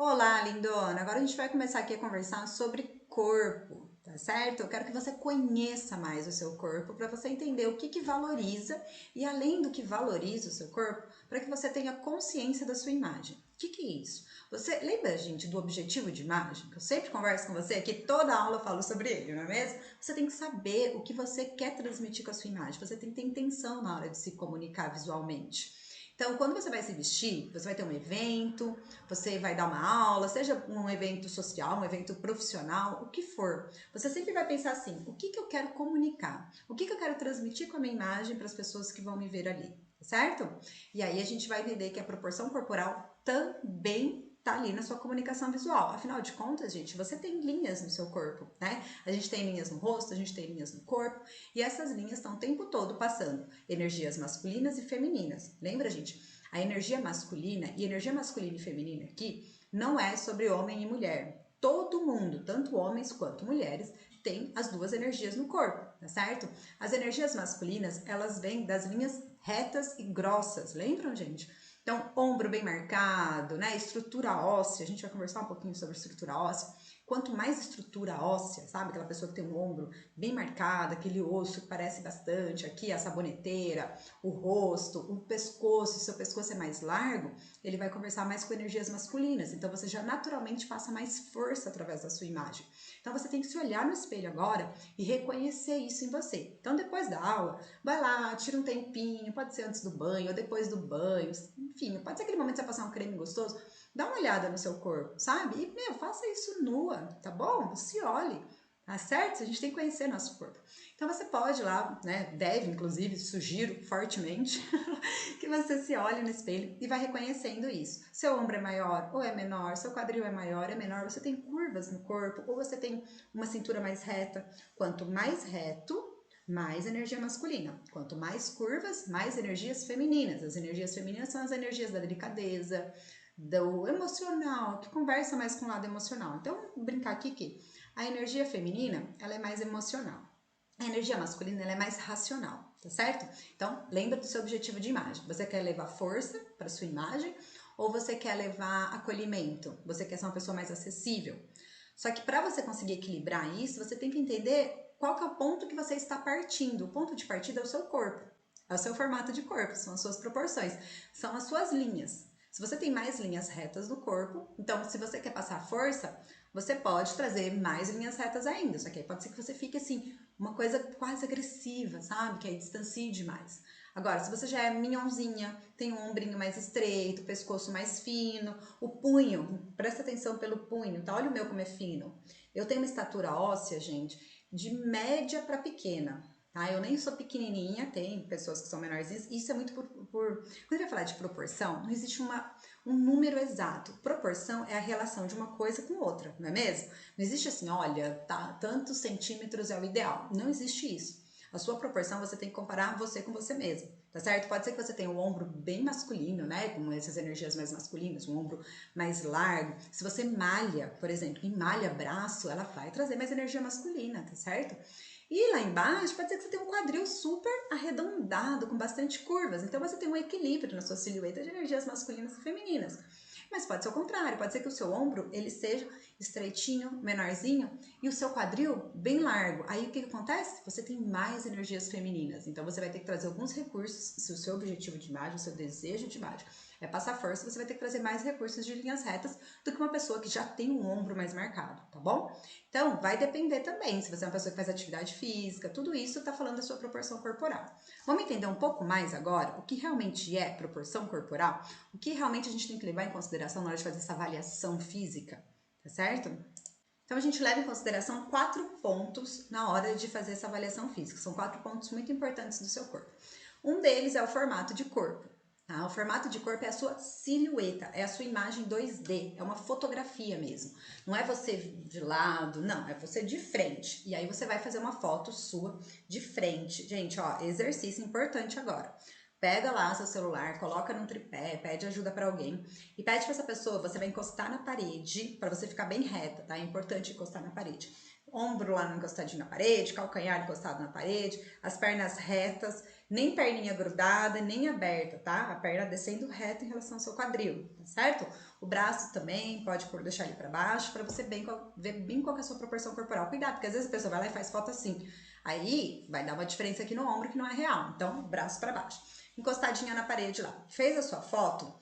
Olá, lindona! Agora a gente vai começar aqui a conversar sobre corpo, tá certo? Eu quero que você conheça mais o seu corpo para você entender o que valoriza e, além do que valoriza o seu corpo, para que você tenha consciência da sua imagem. O que é isso? Você lembra, gente, do objetivo de imagem? Que eu sempre converso com você aqui, toda aula eu falo sobre ele, não é mesmo? Você tem que saber o que você quer transmitir com a sua imagem, você tem que ter intenção na hora de se comunicar visualmente. Então, quando você vai se vestir, você vai ter um evento, você vai dar uma aula, seja um evento social, um evento profissional, o que for. Você sempre vai pensar assim, o que eu quero comunicar? O que eu quero transmitir com a minha imagem para as pessoas que vão me ver ali, certo? E aí a gente vai entender que a proporção corporal também tá ali na sua comunicação visual. Afinal de contas, gente, você tem linhas no seu corpo, né? A gente tem linhas no rosto, a gente tem linhas no corpo, e essas linhas estão o tempo todo passando energias masculinas e femininas. Lembra, gente? A energia masculina e feminina aqui não é sobre homem e mulher. Todo mundo, tanto homens quanto mulheres, tem as duas energias no corpo, tá certo? As energias masculinas, elas vêm das linhas retas e grossas, lembram, gente? Então, ombro bem marcado, né? Estrutura óssea, a gente vai conversar um pouquinho sobre estrutura óssea. Quanto mais estrutura óssea, sabe? Aquela pessoa que tem um ombro bem marcado, aquele osso que parece bastante, aqui a saboneteira, o rosto, o pescoço, se o seu pescoço é mais largo, ele vai conversar mais com energias masculinas. Então, você já naturalmente passa mais força através da sua imagem. Então, você tem que se olhar no espelho agora e reconhecer isso em você. Então, depois da aula, vai lá, tira um tempinho, pode ser antes do banho ou depois do banho, enfim, pode ser aquele momento que você vai passar um creme gostoso, dá uma olhada no seu corpo, sabe? E, faça isso nua, tá bom? Se olhe, tá certo? A gente tem que conhecer nosso corpo. Então, você pode ir lá, né? Deve, inclusive, sugiro fortemente que você se olhe no espelho e vai reconhecendo isso. Seu ombro é maior ou é menor, seu quadril é maior, é menor, você tem curvas no corpo ou você tem uma cintura mais reta. Quanto mais reto, mais energia masculina. Quanto mais curvas, mais energias femininas. As energias femininas são as energias da delicadeza, do emocional, que conversa mais com o lado emocional. Então, vou brincar aqui que a energia feminina, ela é mais emocional. A energia masculina, ela é mais racional, tá certo? Então, lembra do seu objetivo de imagem. Você quer levar força para sua imagem ou você quer levar acolhimento? Você quer ser uma pessoa mais acessível? Só que para você conseguir equilibrar isso, você tem que entender qual que é o ponto que você está partindo. O ponto de partida é o seu corpo, é o seu formato de corpo, são as suas proporções, são as suas linhas. Se você tem mais linhas retas no corpo, então se você quer passar força, você pode trazer mais linhas retas ainda. Só que aí pode ser que você fique assim, uma coisa quase agressiva, sabe? Que aí distancie demais. Agora, se você já é minhonzinha, tem um ombrinho mais estreito, pescoço mais fino, o punho, presta atenção pelo punho, tá? Olha o meu como é fino. Eu tenho uma estatura óssea, gente, de média para pequena, tá? Eu nem sou pequenininha, tem pessoas que são menorzinhas. Isso é muito quando a gente vai falar de proporção, não existe um número exato. Proporção é a relação de uma coisa com outra, não é mesmo? Não existe assim, olha, tá, tantos centímetros é o ideal. Não existe isso. A sua proporção você tem que comparar você com você mesmo, tá certo? Pode ser que você tenha um ombro bem masculino, né? Com essas energias mais masculinas, um ombro mais largo. Se você malha, por exemplo, quem malha braço, ela vai trazer mais energia masculina, tá certo? E lá embaixo, pode ser que você tenha um quadril super arredondado, com bastante curvas. Então, você tem um equilíbrio na sua silhueta de energias masculinas e femininas. Mas pode ser o contrário, pode ser que o seu ombro ele seja estreitinho, menorzinho, e o seu quadril bem largo. Aí o que acontece? Você tem mais energias femininas. Então, você vai ter que trazer alguns recursos, se o seu objetivo de imagem, o seu desejo de imagem é passar força, você vai ter que trazer mais recursos de linhas retas do que uma pessoa que já tem um ombro mais marcado, tá bom? Então, vai depender também, se você é uma pessoa que faz atividade física, tudo isso tá falando da sua proporção corporal. Vamos entender um pouco mais agora o que realmente é proporção corporal, o que realmente a gente tem que levar em consideração na hora de fazer essa avaliação física, tá certo? Então, a gente leva em consideração 4 pontos na hora de fazer essa avaliação física. São 4 pontos muito importantes do seu corpo. Um deles é o formato de corpo. Tá? O formato de corpo é a sua silhueta, é a sua imagem 2D, é uma fotografia mesmo. Não é você de lado, não, é você de frente. E aí você vai fazer uma foto sua de frente. Gente, ó, exercício importante agora. Pega lá seu celular, coloca num tripé, pede ajuda para alguém e pede para essa pessoa, você vai encostar na parede para você ficar bem reta, tá? É importante encostar na parede. Ombro lá encostadinho na parede, calcanhar encostado na parede, as pernas retas Nem perninha grudada, nem aberta, tá? A perna descendo reta em relação ao seu quadril, tá certo? O braço também pode deixar ele para baixo, para você ver bem qual que é a sua proporção corporal. Cuidado, porque às vezes a pessoa vai lá e faz foto assim. Aí vai dar uma diferença aqui no ombro que não é real. Então, braço para baixo. Encostadinha na parede lá. Fez a sua foto,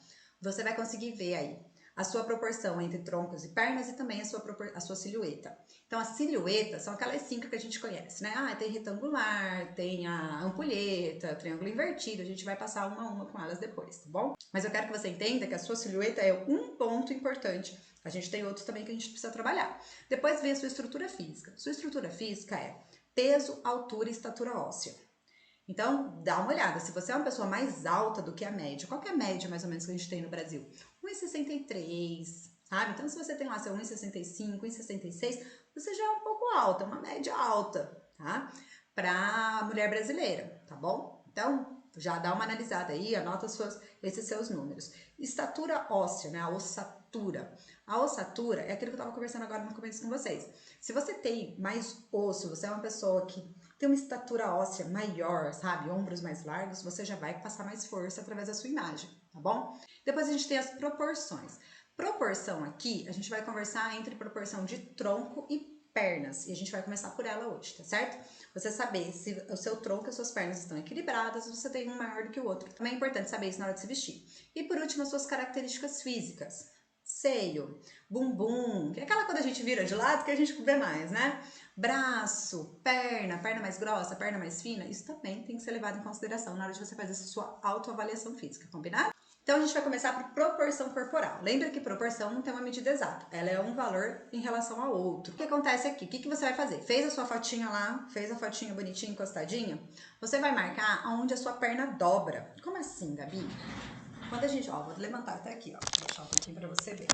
você vai conseguir ver aí a sua proporção entre troncos e pernas e também a sua silhueta. Então, as silhuetas são aquelas 5 que a gente conhece, né? Ah, tem retangular, tem a ampulheta, triângulo invertido, a gente vai passar uma a uma com elas depois, tá bom? Mas eu quero que você entenda que a sua silhueta é um ponto importante. A gente tem outros também que a gente precisa trabalhar. Depois vem a sua estrutura física. Sua estrutura física é peso, altura e estatura óssea. Então, dá uma olhada, se você é uma pessoa mais alta do que a média, qual que é a média mais ou menos que a gente tem no Brasil? 1,63, sabe? Então, se você tem lá seu 1,65, 1,66, você já é um pouco alta, uma média alta, tá? Pra mulher brasileira, tá bom? Então, já dá uma analisada aí, anota esses seus números. Estatura óssea, né? A ossatura. A ossatura é aquilo que eu tava conversando agora no começo com vocês. Se você tem mais osso, você é uma pessoa que tem uma estatura óssea maior, sabe? Ombros mais largos, você já vai passar mais força através da sua imagem, tá bom? Depois a gente tem as proporções. Proporção aqui, a gente vai conversar entre proporção de tronco e pernas. E a gente vai começar por ela hoje, tá certo? Você saber se o seu tronco e as suas pernas estão equilibradas, você tem um maior do que o outro. Também é importante saber isso na hora de se vestir. E por último, as suas características físicas. Seio, bumbum, que é aquela quando a gente vira de lado que a gente vê mais, né? Braço, perna mais grossa, perna mais fina, isso também tem que ser levado em consideração na hora de você fazer essa sua autoavaliação física, combinado? Então a gente vai começar por proporção corporal. Lembra que proporção não tem uma medida exata, ela é um valor em relação ao outro. O que acontece aqui? O que você vai fazer? Fez a sua fotinha lá, fez a fotinha bonitinha, encostadinha, você vai marcar aonde a sua perna dobra. Como assim, Gabi? Quando a gente, ó, vou levantar até aqui, ó, vou deixar um pouquinho pra você ver.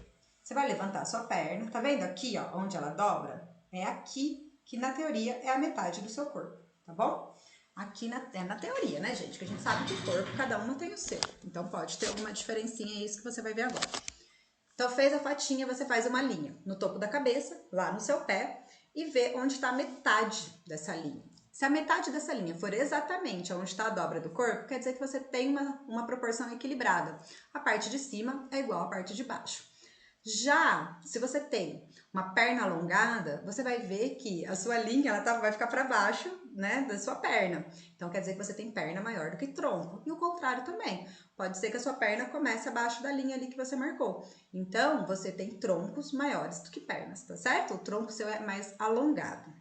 Você vai levantar a sua perna, tá vendo aqui, ó, onde ela dobra? É aqui que na teoria é a metade do seu corpo, tá bom? Aqui é na teoria, né, gente? Que a gente sabe que corpo, cada uma tem o seu. Então pode ter alguma diferencinha, é isso que você vai ver agora. Então fez a fotinha, você faz uma linha no topo da cabeça, lá no seu pé, e vê onde está a metade dessa linha. Se a metade dessa linha for exatamente onde está a dobra do corpo, quer dizer que você tem uma proporção equilibrada. A parte de cima é igual à parte de baixo. Já, se você tem uma perna alongada, você vai ver que a sua linha vai ficar para baixo, né, da sua perna. Então, quer dizer que você tem perna maior do que tronco. E o contrário também. Pode ser que a sua perna comece abaixo da linha ali que você marcou. Então, você tem troncos maiores do que pernas, tá certo? O tronco seu é mais alongado.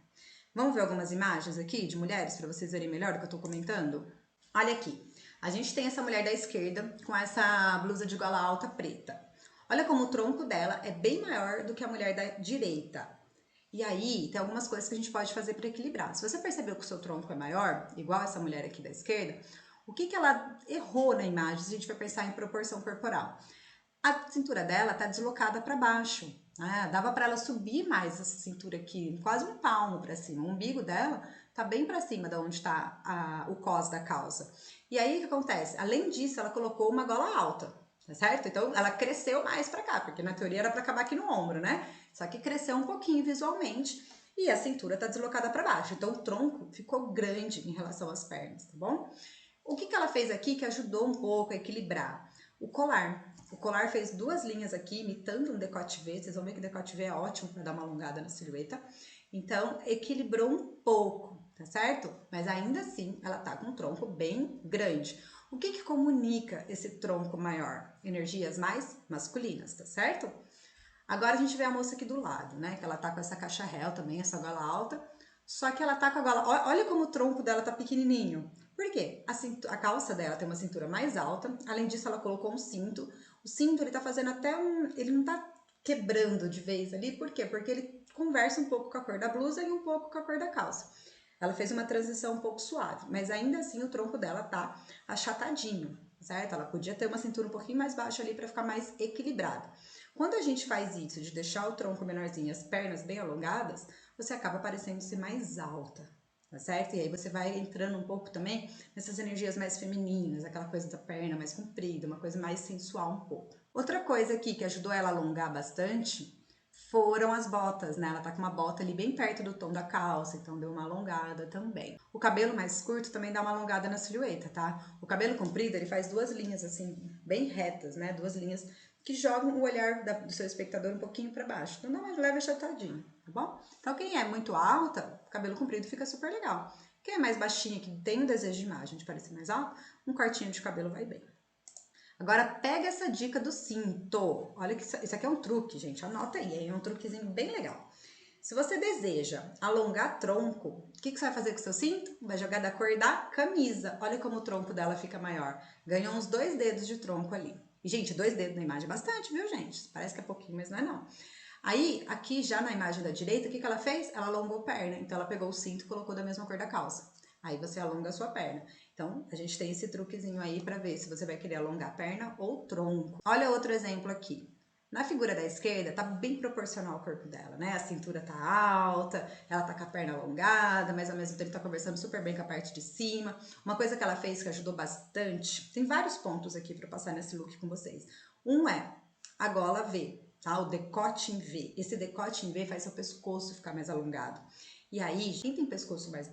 Vamos ver algumas imagens aqui de mulheres para vocês verem melhor o que eu tô comentando? Olha aqui. A gente tem essa mulher da esquerda com essa blusa de gola alta preta. Olha como o tronco dela é bem maior do que a mulher da direita. E aí, tem algumas coisas que a gente pode fazer para equilibrar. Se você percebeu que o seu tronco é maior, igual essa mulher aqui da esquerda, o que ela errou na imagem se a gente vai pensar em proporção corporal? A cintura dela tá deslocada para baixo. Né? Dava para ela subir mais essa cintura aqui, quase um palmo para cima. O umbigo dela tá bem para cima de onde está o cós da calça. E aí, o que acontece? Além disso, ela colocou uma gola alta. Tá certo? Então, ela cresceu mais pra cá, porque na teoria era pra acabar aqui no ombro, né? Só que cresceu um pouquinho visualmente e a cintura tá deslocada pra baixo. Então, o tronco ficou grande em relação às pernas, tá bom? O que ela fez aqui que ajudou um pouco a equilibrar? O colar. O colar fez 2 linhas aqui, imitando um decote V. Vocês vão ver que o decote V é ótimo para dar uma alongada na silhueta. Então, equilibrou um pouco, tá certo? Mas ainda assim, ela tá com um tronco bem grande. O que comunica esse tronco maior? Energias mais masculinas, tá certo? Agora a gente vê a moça aqui do lado, né? Que ela tá com essa caixa réu também, essa gola alta. Só que ela tá com a gola... Olha como o tronco dela tá pequenininho. Por quê? A calça dela tem uma cintura mais alta. Além disso, ela colocou um cinto. O cinto, ele tá fazendo até um... Ele não tá quebrando de vez ali. Por quê? Porque ele conversa um pouco com a cor da blusa e um pouco com a cor da calça. Ela fez uma transição um pouco suave, mas ainda assim o tronco dela tá achatadinho, certo? Ela podia ter uma cintura um pouquinho mais baixa ali para ficar mais equilibrada. Quando a gente faz isso, de deixar o tronco menorzinho e as pernas bem alongadas, você acaba parecendo-se mais alta, tá certo? E aí você vai entrando um pouco também nessas energias mais femininas, aquela coisa da perna mais comprida, uma coisa mais sensual um pouco. Outra coisa aqui que ajudou ela a alongar bastante foram as botas, né? Ela tá com uma bota ali bem perto do tom da calça, então deu uma alongada também. O cabelo mais curto também dá uma alongada na silhueta, tá? O cabelo comprido, ele faz duas linhas assim, bem retas, né? Duas linhas que jogam o olhar do seu espectador um pouquinho para baixo. Então dá uma leve achatadinha, tá bom? Então quem é muito alta, o cabelo comprido fica super legal. Quem é mais baixinha, que tem o desejo de imagem de parecer mais alto, um cortinho de cabelo vai bem. Agora pega essa dica do cinto. Olha que isso aqui é um truque, gente. Anota aí, é um truquezinho bem legal. Se você deseja alongar tronco, o que você vai fazer com o seu cinto? Vai jogar da cor da camisa. Olha como o tronco dela fica maior. Ganhou uns 2 dedos de tronco ali. E, gente, 2 dedos na imagem é bastante, viu, gente? Parece que é pouquinho, mas não é não. Aí, aqui já na imagem da direita, o que ela fez? Ela alongou a perna. Então, ela pegou o cinto e colocou da mesma cor da calça. Aí, você alonga a sua perna. Então, a gente tem esse truquezinho aí para ver se você vai querer alongar a perna ou tronco. Olha outro exemplo aqui. Na figura da esquerda, tá bem proporcional ao corpo dela, né? A cintura tá alta, ela tá com a perna alongada, mas ao mesmo tempo tá conversando super bem com a parte de cima. Uma coisa que ela fez que ajudou bastante, tem vários pontos aqui para passar nesse look com vocês. Um é a gola V, tá? O decote em V. Esse decote em V faz seu pescoço ficar mais alongado. E aí, quem tem pescoço mais,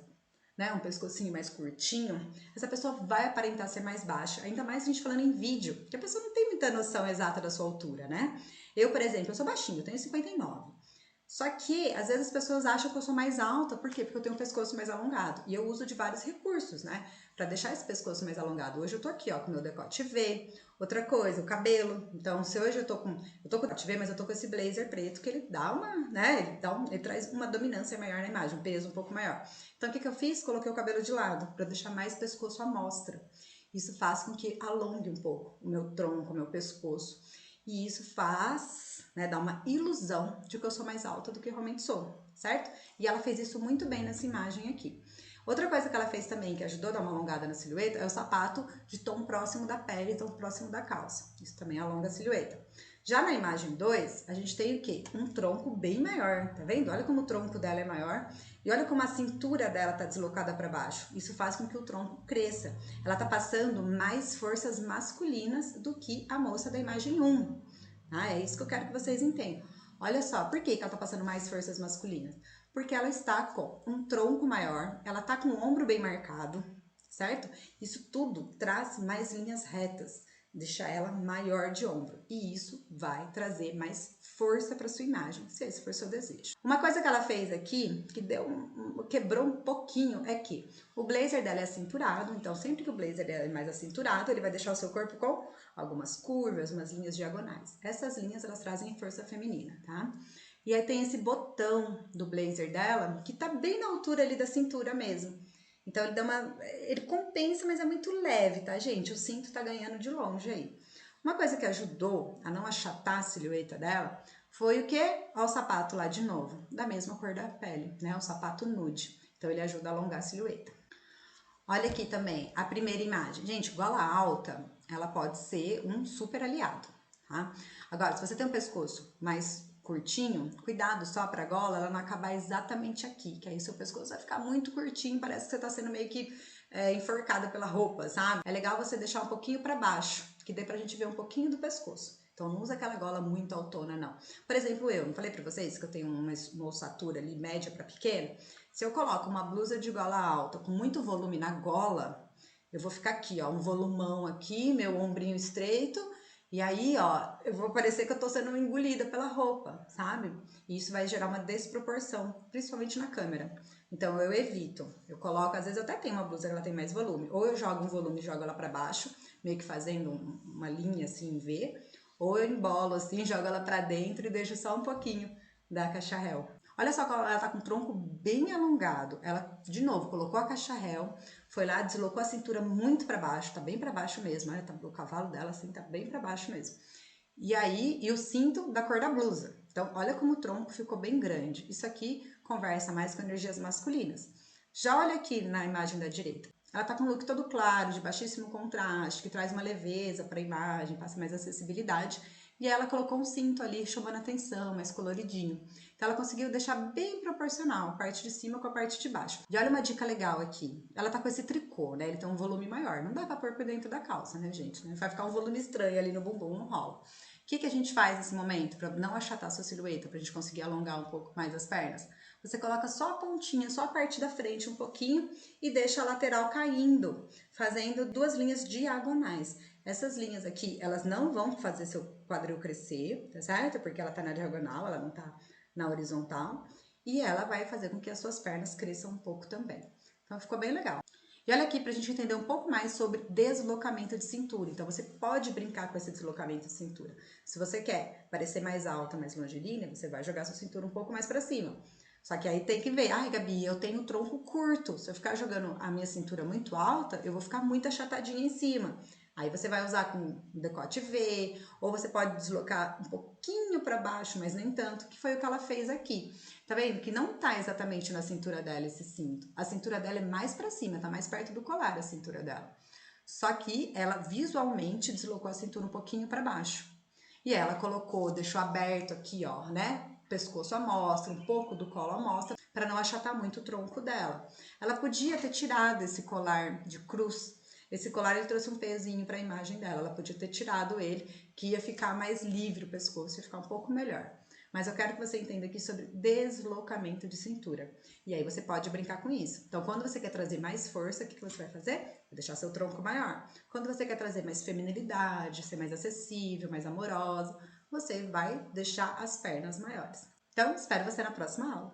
né, um pescocinho mais curtinho, essa pessoa vai aparentar ser mais baixa, ainda mais a gente falando em vídeo, que a pessoa não tem muita noção exata da sua altura, né? Eu, por exemplo, eu sou baixinho, eu tenho 59. Só que, às vezes, as pessoas acham que eu sou mais alta, por quê? Porque eu tenho um pescoço mais alongado. E eu uso de vários recursos, né? Pra deixar esse pescoço mais alongado. Hoje eu tô aqui, ó, com o meu decote V. Outra coisa, o cabelo. Então, se hoje eu tô com decote V, mas eu tô com esse blazer preto, que ele dá uma, né? Ele traz uma dominância maior na imagem, um peso um pouco maior. Então, o que eu fiz? Coloquei o cabelo de lado, pra deixar mais pescoço à mostra. Isso faz com que alongue um pouco o meu tronco, o meu pescoço. E isso faz, né, dá uma ilusão de que eu sou mais alta do que eu realmente sou, certo? E ela fez isso muito bem nessa imagem aqui. Outra coisa que ela fez também, que ajudou a dar uma alongada na silhueta, é o sapato de tom próximo da pele, tom próximo da calça. Isso também alonga a silhueta. Já na imagem 2, a gente tem o quê? Um tronco bem maior, tá vendo? Olha como o tronco dela é maior e olha como a cintura dela tá deslocada para baixo. Isso faz com que o tronco cresça. Ela tá passando mais forças masculinas do que a moça da imagem 1. É isso que eu quero que vocês entendam. Olha só, por que ela tá passando mais forças masculinas? Porque ela está com um tronco maior, ela tá com o ombro bem marcado, certo? Isso tudo traz mais linhas retas, deixa ela maior de ombro. E isso vai trazer mais força para sua imagem, se esse for seu desejo. Uma coisa que ela fez aqui, que quebrou um pouquinho, é que o blazer dela é acinturado, então sempre que o blazer dela é mais acinturado, ele vai deixar o seu corpo com algumas curvas, umas linhas diagonais. Essas linhas, elas trazem força feminina, tá? E aí tem esse botão do blazer dela, que tá bem na altura ali da cintura mesmo. Então ele compensa, mas é muito leve, tá, gente? O cinto tá ganhando de longe aí. Uma coisa que ajudou a não achatar a silhueta dela foi o quê? Ó, o sapato lá de novo, da mesma cor da pele, né? O sapato nude. Então ele ajuda a alongar a silhueta. Olha aqui também a primeira imagem. Gente, gola alta, ela pode ser um super aliado, tá? Agora, se você tem um pescoço mais curtinho, cuidado só pra gola ela não acabar exatamente aqui, que aí seu pescoço vai ficar muito curtinho, parece que você tá sendo meio que enforcada pela roupa, sabe? É legal você deixar um pouquinho pra baixo, que dê pra gente ver um pouquinho do pescoço. Então não usa aquela gola muito autona, não. Por exemplo, eu não falei pra vocês que eu tenho uma ossatura ali média pra pequena? Se eu coloco uma blusa de gola alta com muito volume na gola, eu vou ficar aqui, ó, um volumão aqui, meu ombrinho estreito, e aí, ó, eu vou parecer que eu tô sendo engolida pela roupa, sabe? E isso vai gerar uma desproporção, principalmente na câmera. Então, eu evito. Eu coloco, às vezes eu até tenho uma blusa que ela tem mais volume. Ou eu jogo um volume e jogo ela pra baixo, meio que fazendo uma linha assim em V. Ou eu embolo assim, jogo ela pra dentro e deixo só um pouquinho da caixa réu. Olha só, ela tá com o tronco bem alongado. Ela, de novo, colocou a caixa réu, foi lá, deslocou a cintura muito para baixo, tá bem para baixo mesmo, né? O cavalo dela, assim, tá bem para baixo mesmo. E aí, e o cinto da cor da blusa. Então, olha como o tronco ficou bem grande. Isso aqui conversa mais com energias masculinas. Já olha aqui na imagem da direita. Ela tá com um look todo claro, de baixíssimo contraste, que traz uma leveza para a imagem, passa mais acessibilidade. E ela colocou um cinto ali, chamando a atenção, mais coloridinho. Então, ela conseguiu deixar bem proporcional a parte de cima com a parte de baixo. E olha uma dica legal aqui. Ela tá com esse tricô, né? Ele tem um volume maior. Não dá pra pôr por dentro da calça, né, gente? Vai ficar um volume estranho ali no bumbum, não rola. O que a gente faz nesse momento para não achatar a sua silhueta, para a gente conseguir alongar um pouco mais as pernas? Você coloca só a pontinha, só a parte da frente um pouquinho e deixa a lateral caindo, fazendo 2 linhas diagonais. Essas linhas aqui, elas não vão fazer seu quadril crescer, tá certo? Porque ela tá na diagonal, ela não tá na horizontal. E ela vai fazer com que as suas pernas cresçam um pouco também. Então, ficou bem legal. E olha aqui para a gente entender um pouco mais sobre deslocamento de cintura. Então, você pode brincar com esse deslocamento de cintura. Se você quer parecer mais alta, mais longilínea, você vai jogar sua cintura um pouco mais para cima. Só que aí tem que ver, ai Gabi, eu tenho tronco curto, se eu ficar jogando a minha cintura muito alta, eu vou ficar muito achatadinha em cima. Aí você vai usar com decote V, ou você pode deslocar um pouquinho para baixo, mas nem tanto, que foi o que ela fez aqui. Tá vendo que não tá exatamente na cintura dela esse cinto. A cintura dela é mais para cima, tá mais perto do colar a cintura dela. Só que ela visualmente deslocou a cintura um pouquinho para baixo. E ela colocou, deixou aberto aqui, ó, né? Pescoço à mostra, um pouco do colo à mostra, para não achatar muito o tronco dela. Ela podia ter tirado esse colar de cruz. Esse colar ele trouxe um pezinho para a imagem dela. Ela podia ter tirado ele, que ia ficar mais livre o pescoço, ia ficar um pouco melhor. Mas eu quero que você entenda aqui sobre deslocamento de cintura. E aí você pode brincar com isso. Então, quando você quer trazer mais força, o que você vai fazer? Vai deixar seu tronco maior. Quando você quer trazer mais feminilidade, ser mais acessível, mais amorosa, você vai deixar as pernas maiores. Então, espero você na próxima aula.